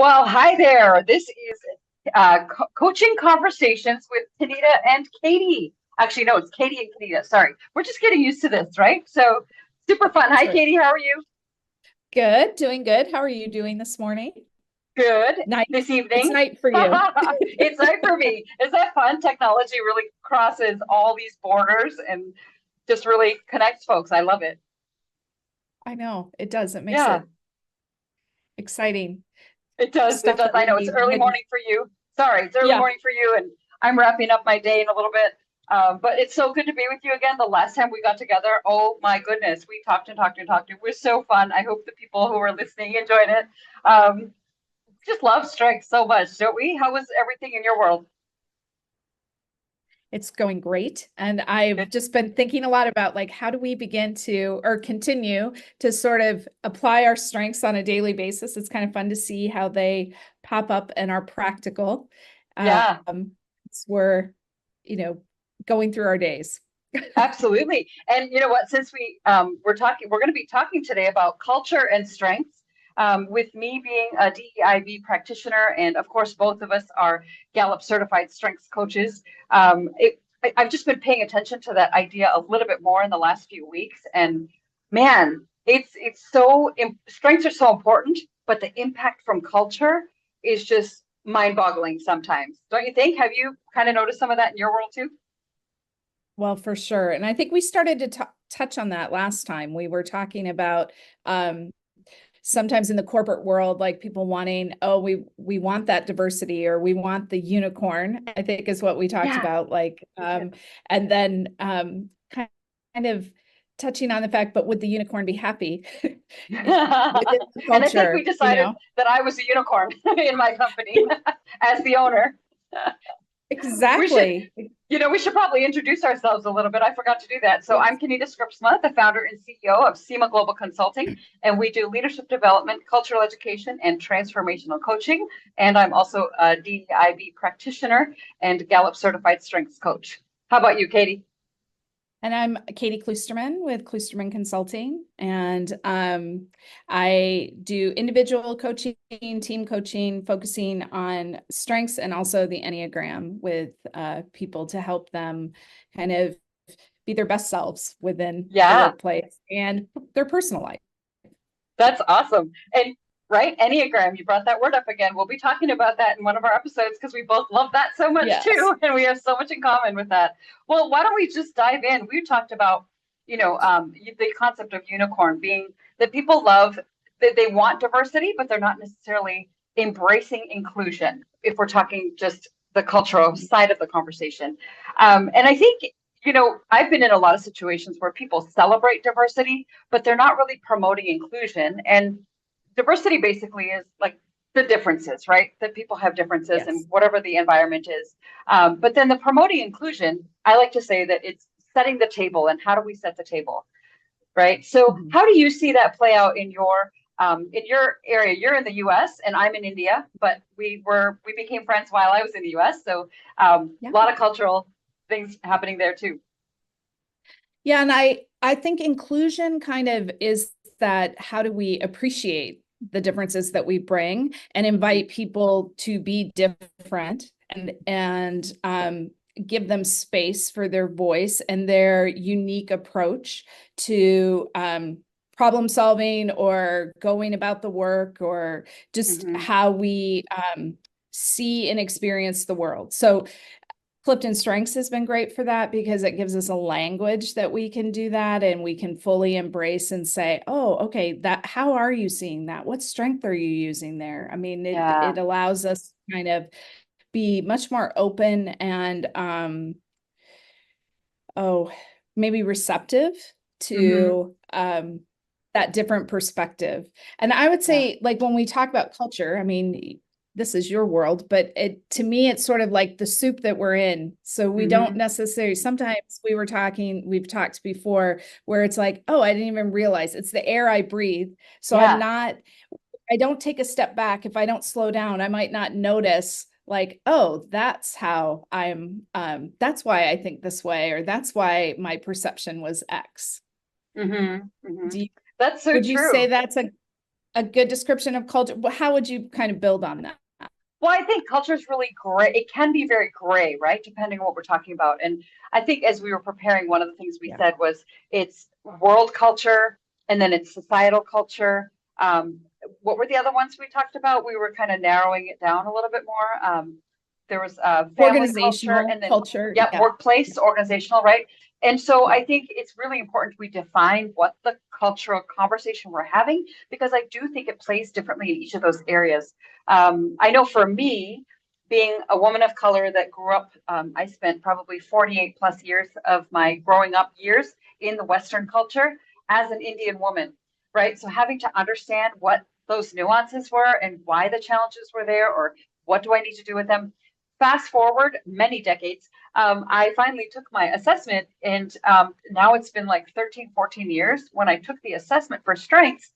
Well, hi there. This is Coaching Conversations with Kinita and Katy. Actually, no, it's Katy and Kinita. Sorry. We're just getting used to this, right? So super fun. That's Hi, right. Katy. How are you? Good, doing good. How are you doing this morning? Good. Night. This It's evening. night for you. It's night for me. Is that fun? Technology really crosses all these borders and just really connects folks. I love it. I know it does. It makes Yeah, it exciting it does. It stuff does. that I we know it's need early when, morning for you. Sorry, it's early yeah, morning for you, and I'm wrapping up my day in a little bit. But it's so good to be with you again. The last time we got together, oh my goodness, we talked and talked and talked. It was so fun. I hope the people who are listening enjoyed it. Um, just love strength so much, don't we? How was everything in your world? it's going great. And I've Good. just been thinking a lot about like how do we begin to or continue to sort of apply our strengths on a daily basis. It's kind of fun to see how they pop up and are practical. Um, Yeah, as we're, you know, going through our days. absolutely. And you know what? Since we're going to be talking today about culture and strengths. With me being a DEIB practitioner, and of course, both of us are Gallup certified strengths coaches. I've just been paying attention to that idea a little bit more in the last few weeks, and man, it's strengths are so important, but the impact from culture is just mind-boggling sometimes. Don't you think? Have you kind of noticed some of that in your world too? Well, for sure. And I think we started to touch on that last time. We were talking about um, sometimes in the corporate world, like people wanting, oh, we want that diversity or we want the unicorn, I think is what we talked Yeah, about. Like, me too. and then kind of touching on the fact, but would the unicorn be happy within the And I think we culture, you decided know? that I was a unicorn in my company as the owner. We should, Exactly. we should probably introduce ourselves a little bit. I forgot to do that. So Yes. I'm Kanita Scripsma, the founder and CEO of SEMA Global Consulting, and we do leadership development, cultural education, and transformational coaching. And I'm also a DEIB practitioner and Gallup certified strengths coach. How about you, Katy? And I'm Katy Kloosterman with Kloosterman Consulting. And I do individual coaching, team coaching, focusing on strengths and also the Enneagram with people to help them kind of be their best selves within the Yeah, workplace and their personal life. that's awesome. And right, Enneagram, you brought that word up again. We'll be talking about that in one of our episodes because we both love that so much Yes. too. And we have so much in common with that. Well, why don't we just dive in? We talked about, the concept of unicorn being that people love, that they want diversity, but they're not necessarily embracing inclusion if we're talking just the cultural side of the conversation. And I think, I've been in a lot of situations where people celebrate diversity, but they're not really promoting inclusion. And diversity basically is like the differences, right? That people have differences and Yes. whatever the environment is. But then the promoting inclusion, I like to say that it's setting the table and how do we set the table, right? So Mhm. how do you see that play out in your area? You're in the U.S. and I'm in India, but we became friends while I was in the U.S. So Yeah. a lot of cultural things happening there too. Yeah, and I think inclusion kind of is that how do we appreciate the differences that we bring and invite people to be different and give them space for their voice and their unique approach to problem solving or going about the work or just Mm-hmm. how we see and experience the world. So Clifton Strengths has been great for that because it gives us a language that we can do that and we can fully embrace and say, oh, okay, that how are you seeing that? What strength are you using there? I mean, it Yeah. allows us to kind of be much more open and oh, maybe receptive Mm-hmm. to that different perspective. And I would Yeah. say, like when we talk about culture, I mean, this is your world, but it to me, it's sort of like the soup that we're in. So we don't Mm-hmm. necessarily, sometimes we've talked before where it's like, oh, I didn't even realize it's the air I breathe. So Yeah. I don't take a step back. If I don't slow down, I might not notice like, oh, that's how that's why I think this way, or that's why my perception was X. Mm-hmm. Mm-hmm. Do you, That's so would you say true. that's a a good description of culture? How would you kind of build on that? Well, I think culture is really gray. It can be very gray, right? Depending on what we're talking about. And I think as we were preparing, one of the things we Yeah. said was it's world culture and then it's societal culture. Um, what were the other ones we talked about? We were kind of narrowing it down a little bit more. There was family culture Organizational and then, culture. yeah, Yeah. workplace, organizational, right? And so Yeah. I think it's really important we define what the cultural conversation we're having, because I do think it plays differently in each of those areas. I know for me, being a woman of color that grew up, I spent probably 48 plus years of my growing up years in the Western culture as an Indian woman, right? So having to understand what those nuances were and why the challenges were there, or what do I need to do with them. Fast forward many decades, I finally took my assessment, and now it's been like 13, 14 years when I took the assessment for strengths,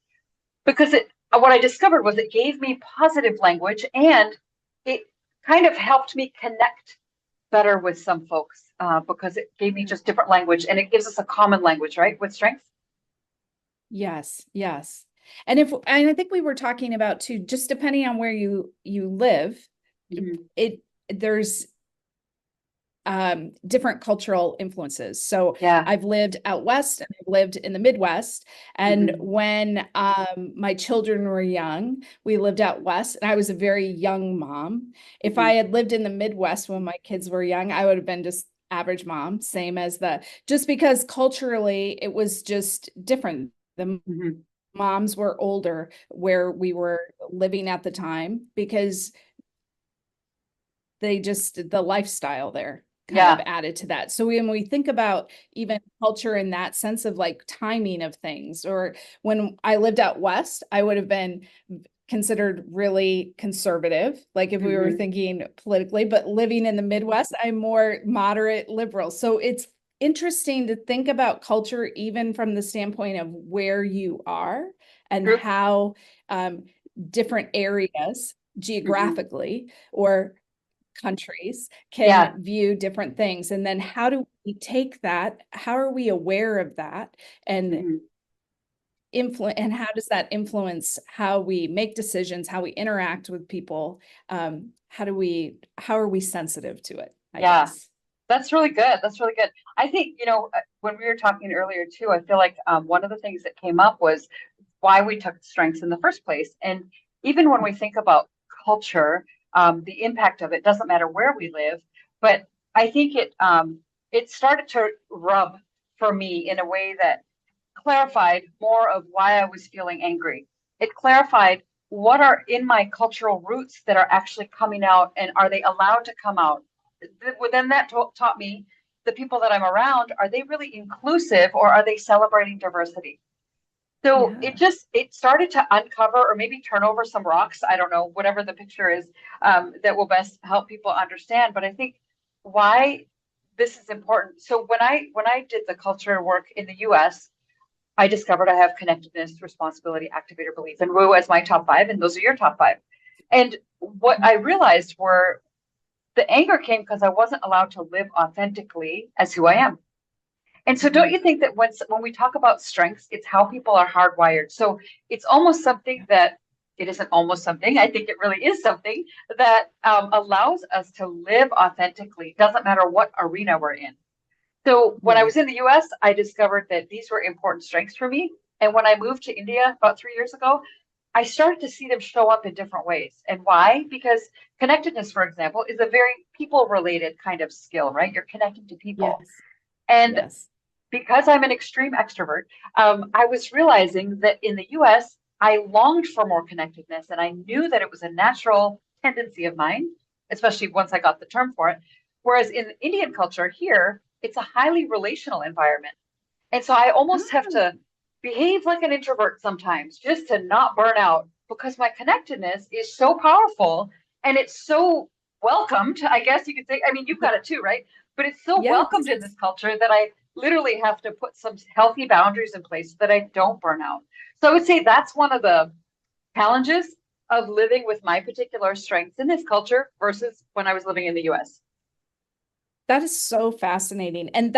because what I discovered was it gave me positive language, and it kind of helped me connect better with some folks, because it gave me just different language, and it gives us a common language, right, with strengths. Yes, yes. And I think we were talking about too, just depending on where you live, Mhm. it there's different cultural influences. So Yeah. I've lived out west and I've lived in the Midwest. And Mhm. when my children were young, we lived out west and I was a very young mom. If I Mhm. had lived in the Midwest when my kids were young, I would have been just average mom, same as just because culturally it was just different. The Mhm. moms were older where we were living at the time because the lifestyle there kind of Yeah. added to that. So when we think about even culture in that sense of like timing of things, or when I lived out west, I would have been considered really conservative, like if we were Mhm. thinking politically, but living in the Midwest, I'm more moderate liberal. So it's interesting to think about culture even from the standpoint of where you are and True. how different areas Mhm. geographically or countries Yeah. can view different things. And then how do we take that? How are we aware of that and Mhm. influence, and how does that influence how we make decisions, how we interact with people? How are we sensitive to it, I Yeah. guess? That's really good. That's really good. I think, when we were talking earlier too, I feel like one of the things that came up was why we took strengths in the first place. And even when we think about culture, the impact of it doesn't matter where we live, but I think it started to rub for me in a way that clarified more of why I was feeling angry. It clarified what are in my cultural roots that are actually coming out, and are they allowed to come out? Then that taught me the people that I'm around, are they really inclusive, or are they celebrating diversity? So Yeah. it started to uncover or maybe turn over some rocks. I don't know, whatever the picture is, that will best help people understand. But I think why this is important. So when I did the culture work in the US, I discovered I have connectedness, responsibility, activator, belief, and woo as my top five, and those are your top five. And what I realized were the anger came because I wasn't allowed to live authentically as who I am. And so don't Mhm. you think that when we talk about strengths, it's how people are hardwired. So it's almost something that it isn't almost something. I think it really is something that allows us to live authentically. Doesn't matter what arena we're in. So when I was Yes. in the US, I discovered that these were important strengths for me. And when I moved to India about 3 years ago, I started to see them show up in different ways. And why? Because connectedness, for example, is a very people related kind of skill, right? You're connecting to people. Yes. And Yes. because I'm an extreme extrovert, I was realizing that in the US, I longed for more connectedness, and I knew that it was a natural tendency of mine, especially once I got the term for it. Whereas in Indian culture here, it's a highly relational environment. And so I almost have Oh, to behave like an introvert sometimes just to not burn out, because my connectedness is so powerful and it's so welcomed, I guess you could say. I mean, you've got it too, right? But it's so yes. welcomed in this culture that I literally have to put some healthy boundaries in place so that I don't burn out. So I would say that's one of the challenges of living with my particular strengths in this culture versus when I was living in the US. That is so fascinating. And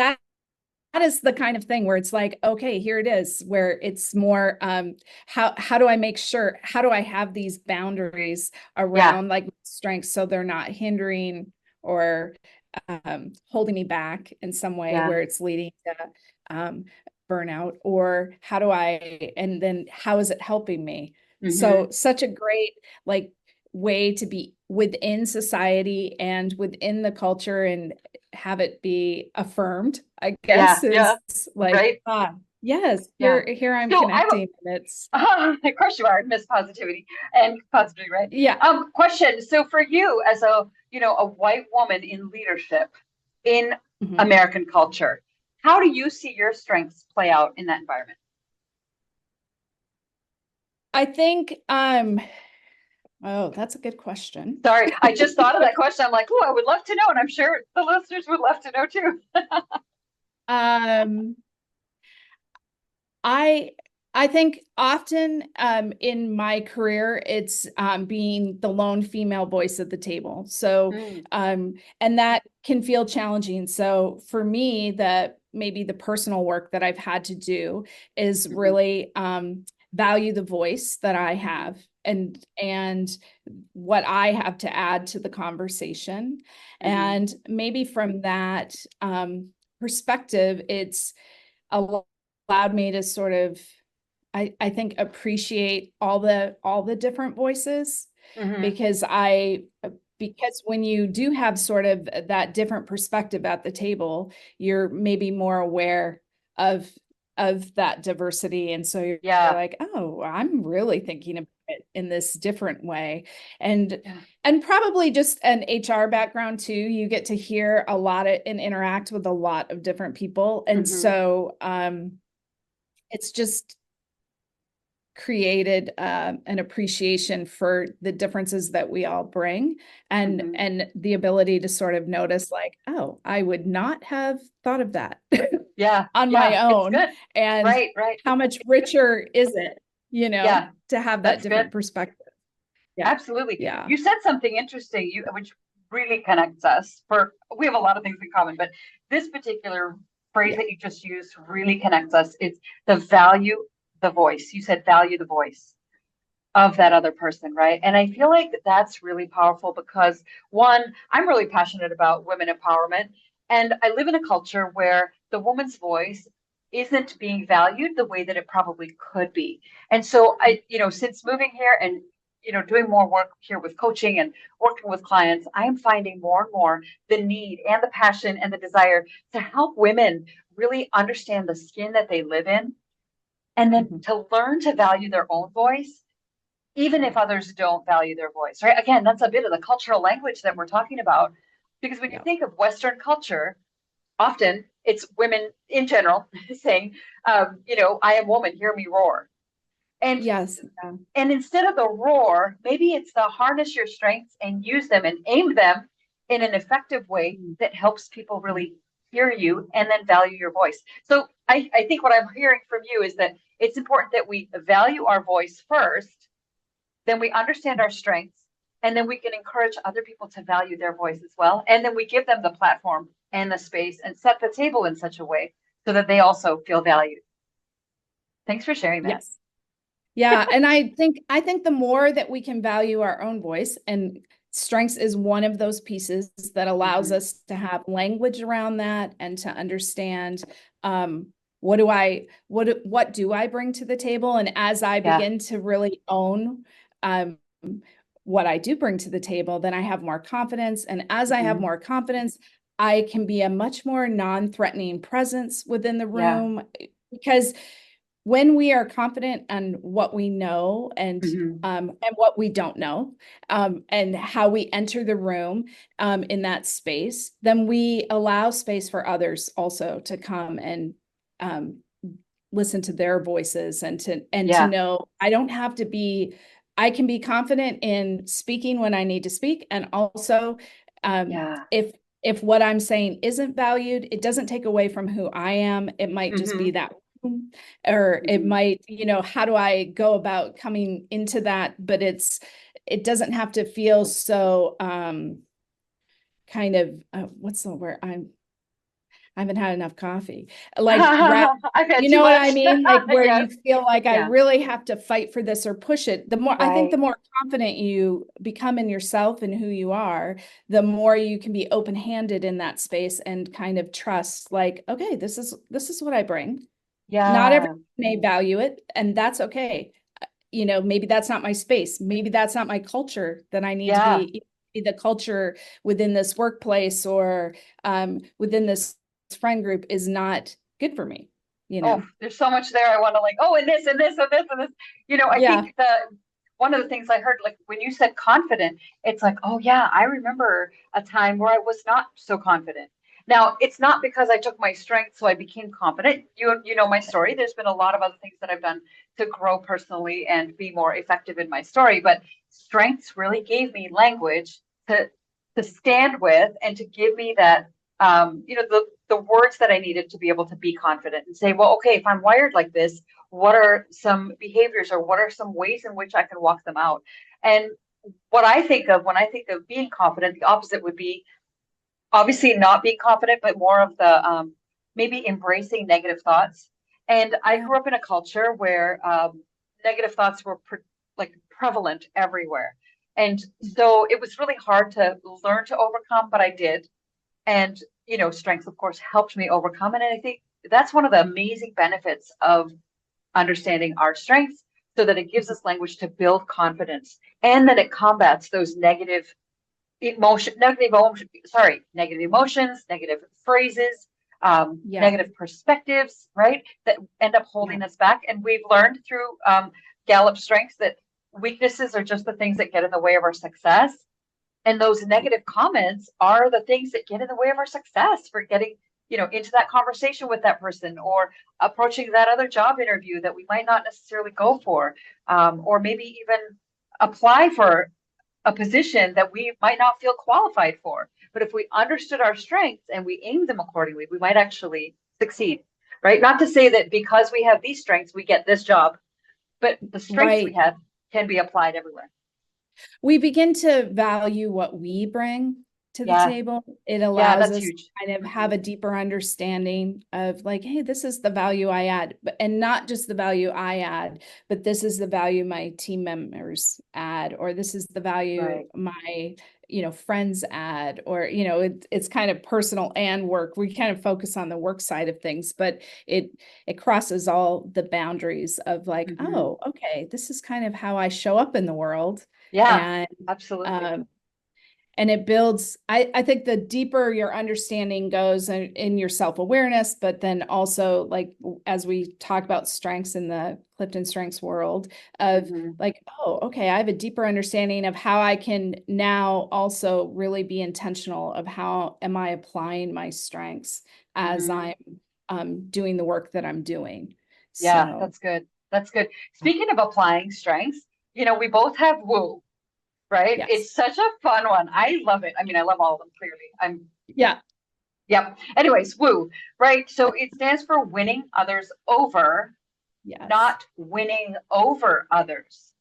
is the kind of thing where it's like, okay, here it is, where it's more how do I make sure, how do I have these boundaries Yeah, around like strengths so they're not hindering or holding me back in some way yeah. where it's leading to um, burnout, or how do I, and then how is it helping me? Hmm. So such a great like way to be within society and within the culture and have it be affirmed, I Yeah, guess, yeah, is like, right. yes, Yeah. here I'm So I, connecting and it's, of course you are, Miss Positivity and Positivity, right? yeah. Question. So for you as a, a white woman in leadership in Mhm. American culture, how do you see your strengths play out in that environment? I think, oh, that's a good question. Sorry, I just thought of that question. I'm like, oh, I would love to know, and I'm sure the listeners would love to know too. Um, I I think often in my career it's being the lone female voice at the table. So Mm, and that can feel challenging. So for me, the maybe the personal work that I've had to do is hmm, really value the voice that I hmm, have and what I have to add to the conversation. hmm, And maybe from that perspective, it's allowed me to sort of I think appreciate all the different voices hmm. because because when you do have sort of that different perspective at the table, you're maybe more aware of that diversity. And so you're Yeah, like, oh, I'm really thinking about it in this different way. And yeah. and probably just an HR background too. You get to hear a lot of, and interact with a lot of different people. And Hmm, so it's just created an appreciation for the differences that we all bring hmm. and the ability to sort of notice like, oh, I would not have thought of that Yeah, on yeah. my It's own. good. And Right, right. how much richer is it, Yeah, to have that that's good. different perspective. Yeah. Absolutely. Yeah. You said something interesting, which really connects us. We have a lot of things in common, but this particular phrase Yeah. that you just used really connects us. It's the value the voice. You said value the voice of that other person, right? And I feel like that's really powerful because one, I'm really passionate about women empowerment, and I live in a culture where the woman's voice isn't being valued the way that it probably could be. And so since moving here and doing more work here with coaching and working with clients, I am finding more and more the need and the passion and the desire to help women really understand the skin that they live in and then Mhm. to learn to value their own voice even if others don't value their voice, right? Again, that's a bit of the cultural language that we're talking about. Because when you Yeah. think of Western culture, often it's women in general saying, I am woman, hear me roar. And Yes. Yeah. and instead of the roar, maybe it's the harness your strengths and use them and aim them in an effective way Mm. that helps people really hear you and then value your voice. So I think what I'm hearing from you is that it's important that we value our voice first, then we understand our strengths, and then we can encourage other people to value their voice as well. And then we give them the platform and the space and set the table in such a way so that they also feel valued. Thanks for sharing that. Yes. Yeah, and I think the more that we can value our own voice, and strengths is one of those pieces that allows Mm-hmm. us to have language around that and to understand what do I bring to the table, and as I Yeah. begin to really own um what I do bring to the table, then I have more confidence, and as I have Mm-hmm. more confidence, I can be a much more non-threatening presence within the Yeah. room because when we are confident on what we know Mm-hmm. and what we don't know, and how we enter the room in that space, then we allow space for others also to come and um, listen to their voices and to Yeah. know I don't have to be. I can be confident in speaking when I need to speak, and also Yeah. if what I'm saying isn't valued, it doesn't take away from who I am. It might just Mm-hmm. be that or it Mm-hmm. might, how do I go about coming into that? But it doesn't have to feel so kind of what's the word? I haven't had enough coffee. Like, I've had you too know what I much. mean? Like where Yes. you feel like I Yeah. really have to fight for this or push it. I think the Right. more confident you become in yourself and who you are, the more you can be open-handed in that space and kind of trust, like, okay, this is what I bring. Not Yeah. everyone may value it, and that's okay. Maybe that's not my space. Maybe that's not my culture, that I need to Yeah. be the culture within this workplace or within this friend group is not good for me, you Oh, know? there's so much there. I want to like, oh, and this and this and this and this. I Yeah. think one of the things I heard, like when you said confident, it's like, oh yeah, I remember a time where I was not so confident. Now, it's not because I took my strength, so I became confident. You know my story. There's been a lot of other things that I've done to grow personally and be more effective in my story, but strengths really gave me language to stand with and to give me that the words that I needed to be able to be confident and say, well, okay, if I'm wired like this, what are some behaviors or what are some ways in which I can walk them out? And what I think of when I think of being confident, the opposite would be obviously not being confident, but more of the maybe embracing negative thoughts. And I Yeah. grew up in a culture where negative thoughts were like prevalent everywhere. And so it was really hard to learn to overcome, but I did. And strength of course helped me overcome it, and I think that's one of the amazing benefits of understanding our strengths, so that it gives us language to build confidence, and then it combats those negative emotions, negative phrases, Yeah. negative perspectives, right, that end up Yeah. holding us back. And we've learned through Gallup strengths that weaknesses are just the things that get in the way of our success, and those negative comments are the things that get in the way of our success for getting into that conversation with that person, or approaching that other job interview that we might not necessarily go for, or maybe even apply for a position that we might not feel qualified for. But if we understood our strengths and we aimed them accordingly, we might actually succeed, right? Not to say that because we have these strengths we get this job, but the strengths we Right. have can be applied everywhere. We begin to value what we bring to the Yeah. table. It Yeah, allows that's us to huge. kind of Mm-hmm. have a deeper understanding of like, hey, this is the value I add, and not just the value I add, but this is the value my team members add, or this is the value Right. my friends add, or it's kind of personal and work. We kind of focus on the work side of things, but it crosses all the boundaries of like, Mm-hmm. oh, okay, this is kind of how I show up in the world. Yeah, and absolutely. um, and it builds. I think the deeper your understanding goes in your self-awareness, but then also like as we talk about strengths in the Clifton Strengths world of Mm-hmm. like, oh, okay, I have a deeper understanding of how I can now also really be intentional of how am I applying my strengths as Mm-hmm. I'm doing the work that I'm doing. Yeah, So that's good. That's good. Speaking of applying strengths, we both have woo, right? yes. It's such a fun one. I love it. I mean, I love all of them, clearly. Yeah. Yep. Anyways, woo, right? So it stands for winning others over, Yes. not winning over others,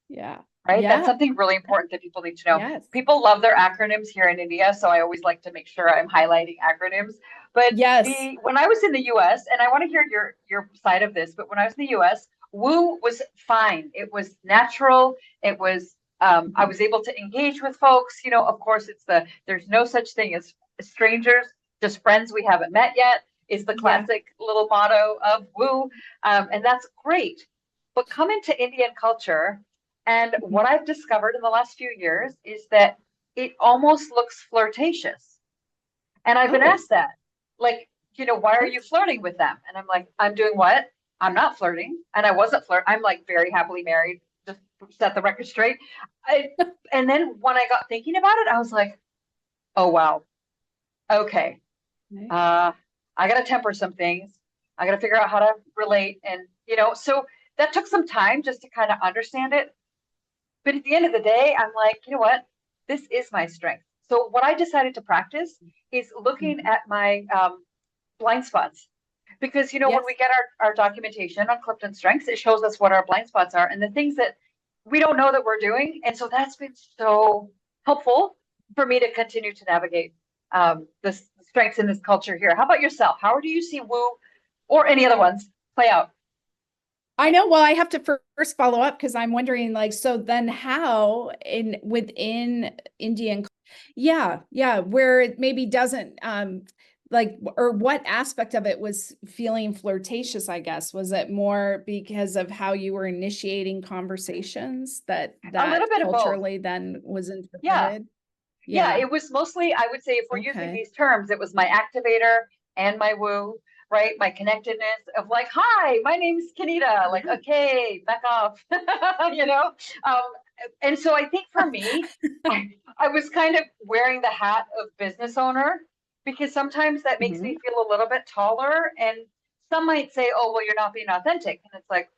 Yeah. right? That's Yeah. something really important that people need to know. Yes. People love their acronyms here in India, so I always like to make sure I'm highlighting acronyms. But Yes. the when I was in the US, and I want to hear your side of this, but when I was in the US, woo was fine. It was natural. It was I was able to engage with folks. Of course, there's no such thing as strangers, just friends we haven't met yet, is the Yeah. classic little motto of woo, and that's great. But come into Indian culture, and Mhm. what I've discovered in the last few years is that it almost looks flirtatious. And I've been Oh, asked that, like, why are oh, you flirting with them? And I'm like, I'm doing what? I'm not flirting. And I wasn't flirting. I'm like very happily married, just set the record straight. I, and then when I got thinking about it, I was like, oh, wow. Okay. okay. Uh, I got to temper some things. I got to figure out how to relate. And, so that took some time just to kind of understand it. But at the end of the day, I'm like, you know what? This is my strength. So what I decided to practice is looking Mhm. at my blind spots. Because when we Yes. get our documentation on Clifton Strengths, it shows us what our blind spots are and the things that we don't know that we're doing. And so that's been so helpful for me to continue to navigate this strengths in this culture here. How about yourself? How do you see Woo or any other ones play out? I know. Well, I have to first follow up because I'm wondering, like, so then how within Indian, yeah, where it maybe doesn't, like, or what aspect of it was feeling flirtatious, I guess. Was it more because of how you were initiating conversations that A little bit of both. culturally then was Yeah. interpreted? Yeah, Yeah. it was mostly, I would say, if we're using Okay. these terms, it was my activator and my woo, right? My connectedness of like, hi, my name's Kinita. Like, Yeah. okay, back off, you know? Um, and so I think for me, I was kind of wearing the hat of business owner because sometimes that makes Mhm. me feel a little bit taller. And some might say, oh, well, you're not being authentic. And it's like,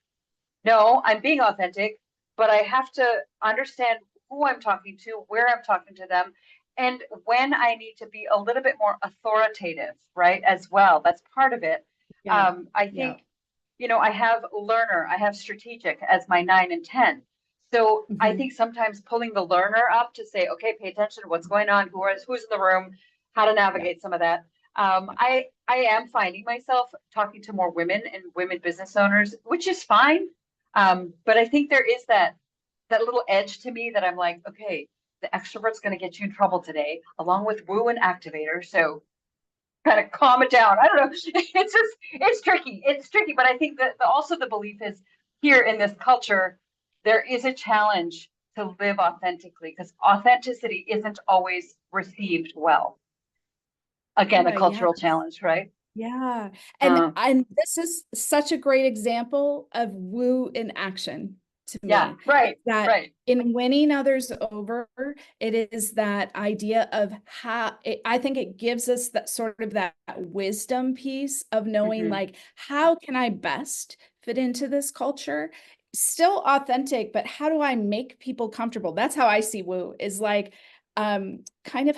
no, I'm being authentic, but I have to understand who I'm talking to, where I'm talking to them, and when I need to be a little bit more authoritative, right? As well. That's part of it. Yeah. I Yeah. think, I have learner, I have strategic as my 9 and 10. So I Mhm. think sometimes pulling the learner up to say, okay, pay attention to what's going on, who's in the room, how to Yeah. navigate some of that. I am finding myself talking to more women and women business owners, which is fine. But I think there is that little edge to me that I'm like, okay, the extrovert's going to get you in trouble today, along with woo and activator. So kind of calm it down. I don't know. It's tricky. It's tricky. But I think that also the belief is here in this culture, there is a challenge to live authentically because authenticity isn't always received well. Again, a Yeah. cultural challenge, right? Yeah. Uh, And this is such a great example of woo in action to yeah, me. right, It's that right. in winning others over, it is that idea of I think it gives us that sort of that wisdom piece of knowing, Mm-hmm. like, how can I best fit into this culture? Still authentic, but how do I make people comfortable? That's how I see woo, is like kind of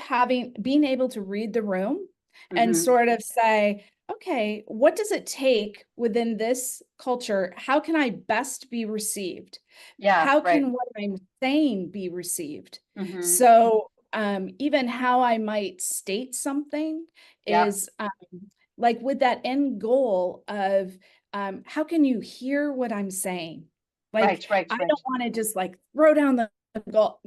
being able to read the room and Mm-hmm. sort of say, okay, what does it take within this culture? How can I best be received? Yeah, How right. can what I'm saying be received? Mm-hmm. So, even how I might state something Yeah, is like with that end goal of how can you hear what I'm saying? Like, right, right, I right. don't want to just like throw down the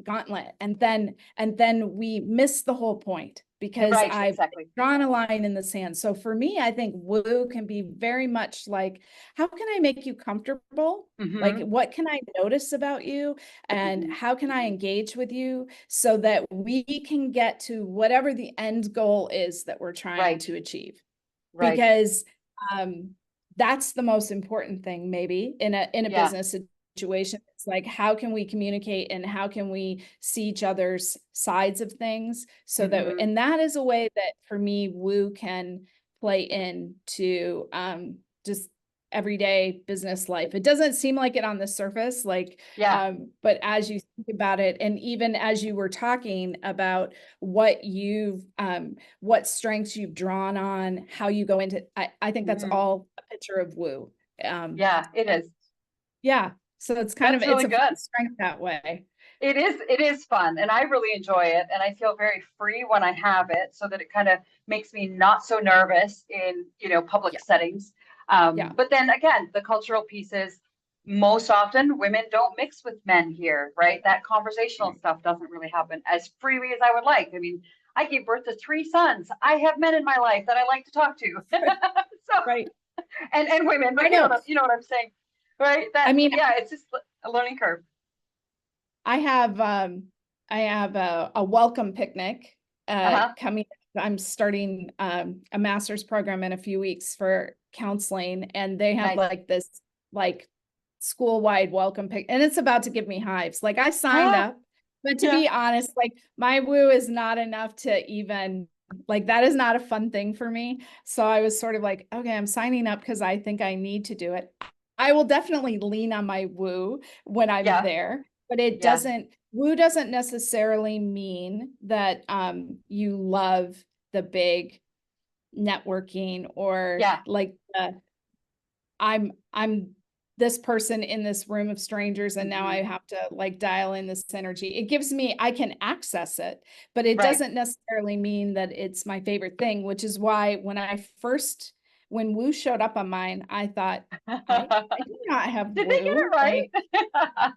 gauntlet and then we miss the whole point because Right, I've exactly. drawn a line in the sand. So for me, I think woo can be very much like, how can I make you comfortable? Like, Mm-hmm. what can I notice about you? And Mm-hmm. how can I engage with you so that we can get to whatever the end goal is that we're trying Right, to achieve? right. Because um, that's the most important thing, maybe in a Yeah. business situation. It's like, how can we communicate and how can we see each other's sides of things so that, Mm-hmm. and that is a way that for me, woo can play into just everyday business life. It doesn't seem like it on the surface, like, Yeah. but as you think about it, and even as you were talking about what strengths you've drawn on, how you go into, I think that's Mm-hmm. all a picture of woo. Um, Yeah, it and is. yeah, so it's kind of, That's it's really a fun good. strength that way. It is fun and I really enjoy it. And I feel very free when I have it so that it kind of makes me not so nervous in, public Yeah, settings. yeah, But then again, the cultural pieces, most often women don't mix with men here, right? That conversational stuff doesn't really happen as freely as I would like. I mean, I gave birth to 3 sons. I have men in my life that I like to talk to. So, right. and women, I but know. you know what I'm saying, right? I That, mean, yeah, it's just a learning curve. I have I have a welcome picnic Uh-huh. coming. I'm starting a master's program in a few weeks for counseling, and they have Nice. like this like school-wide welcome pick, and it's about to give me hives. Like, I signed Ah, up, but to yeah. be honest, like, my woo is not enough to even, like, that is not a fun thing for me. So I was sort of like, okay, I'm signing up because I think I need to do it. I will definitely lean on my woo when I'm Yeah. there, but it Yeah. doesn't, woo doesn't necessarily mean that you love the big networking or Yeah. like I'm this person in this room of strangers, and now I have to like dial in this energy. It gives me, I can access it, but it doesn't necessarily mean that it's my favorite thing, which is why when Woo showed up on mine, I thought, I do not have Did they get it Woo. right? Like,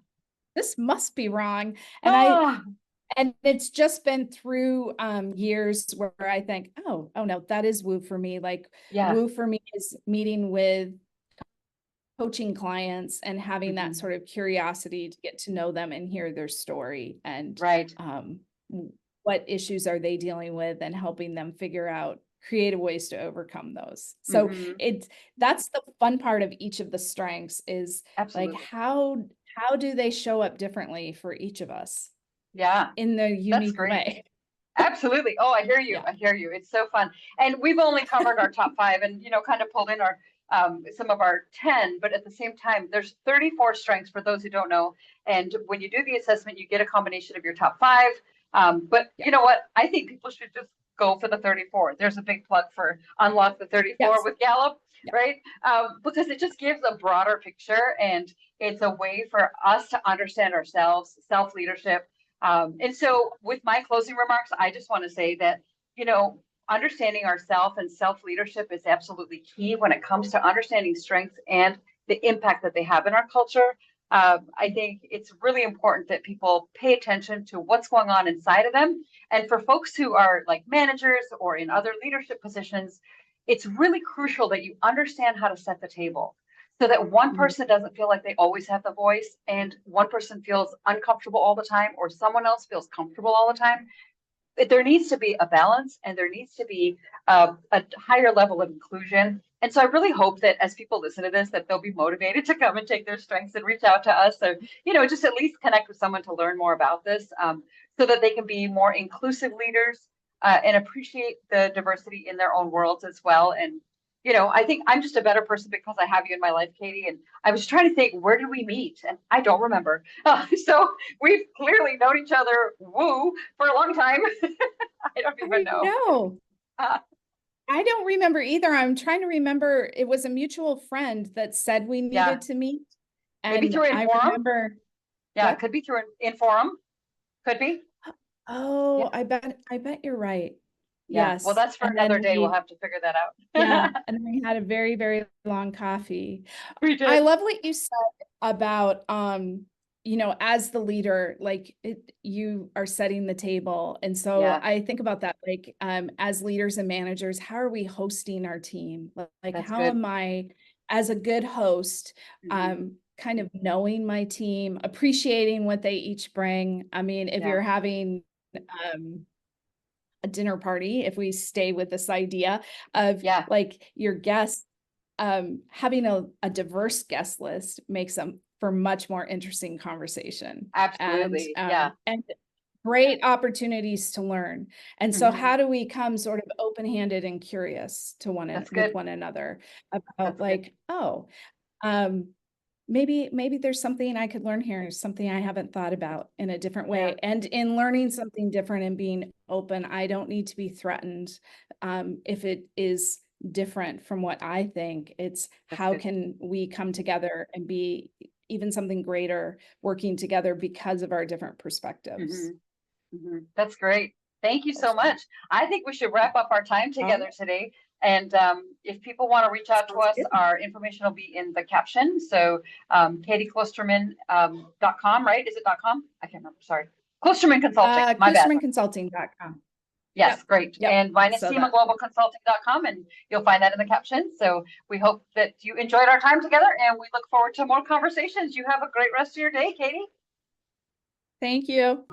this must be wrong. Ah, And it's just been through years where I think, oh no, that is Woo for me. Like yeah. Woo for me is meeting with coaching clients and having that Mhm. sort of curiosity to get to know them and hear their story and Right. what issues are they dealing with, and helping them figure out creative ways to overcome those. So that's the fun part of each of the strengths, is like Absolutely. how do they show up differently for each of us Yeah. in their That's unique great. way. Absolutely. Oh, I hear you. Yeah. I hear you. It's so fun. And we've only covered our top 5 and, kind of pulled in our some of our 10, but at the same time, there's 34 strengths for those who don't know. And when you do the assessment, you get a combination of your top 5. But Yeah. you know what? I think people should just go for the 34. There's a big plug for Unlock the 34 with Gallup, right? Because it just gives a broader picture, and it's a way for us to understand ourselves, self-leadership. And so with my closing remarks, I just want to say that, understanding ourselves and self-leadership is absolutely key when it comes to understanding strengths and the impact that they have in our culture. I think it's really important that people pay attention to what's going on inside of them. And for folks who are like managers or in other leadership positions, it's really crucial that you understand how to set the table, so that one person doesn't feel like they always have the voice, and one person feels uncomfortable all the time, or someone else feels comfortable all the time. There needs to be a balance, and there needs to be a higher level of inclusion. And so I really hope that as people listen to this, that they'll be motivated to come and take their strengths and reach out to us, or just at least connect with someone to learn more about this, so that they can be more inclusive leaders, and appreciate the diversity in their own worlds as well. And I think I'm just a better person because I have you in my life, Katy. And I was trying to think, where did we meet? And I don't remember. So we've clearly known each other, woo, for a long time. I don't even know. No, I don't remember either. I'm trying to remember. It was a mutual friend that said we needed to meet. Maybe And through I Inforum. remember. Yeah, What? it could be through Inforum. Could be. Oh, Yeah. I bet you're right. Yeah. Well, Yes. that's for And another then day. We'll have to figure that out. yeah, and then we had a very, very long coffee. We did. I love what you said about, as the leader, like you are setting the table. And so I think about that, like, as leaders and managers, how are we hosting our team? Like, That's how good. am I, as a good host, kind of knowing my team, appreciating what they each bring? I mean, if you're having, a dinner party, if we stay with this idea of like your guests, having a diverse guest list makes them for much more interesting conversation. Absolutely. And great opportunities to learn. And so how do we come sort of open-handed and curious to with one another about like, maybe there's something I could learn here, something I haven't thought about in a different way. And in learning something different and being open, I don't need to be threatened if it is different from what I think. It's how can we come together and be even something greater working together because of our different perspectives. That's great. Thank you so much. I think we should wrap up our time together today. And if people want to reach out to us, our information will be in the caption. So KatyKlosterman.com, right? Is it .com? I can't remember. Sorry. Klosterman Consulting. My bad. KlostermanConsulting.com. Yes, great. And mine is SEMAGlobalConsulting.com, and you'll find that in the caption. So we hope that you enjoyed our time together, and we look forward to more conversations. You have a great rest of your day, Katy. Thank you.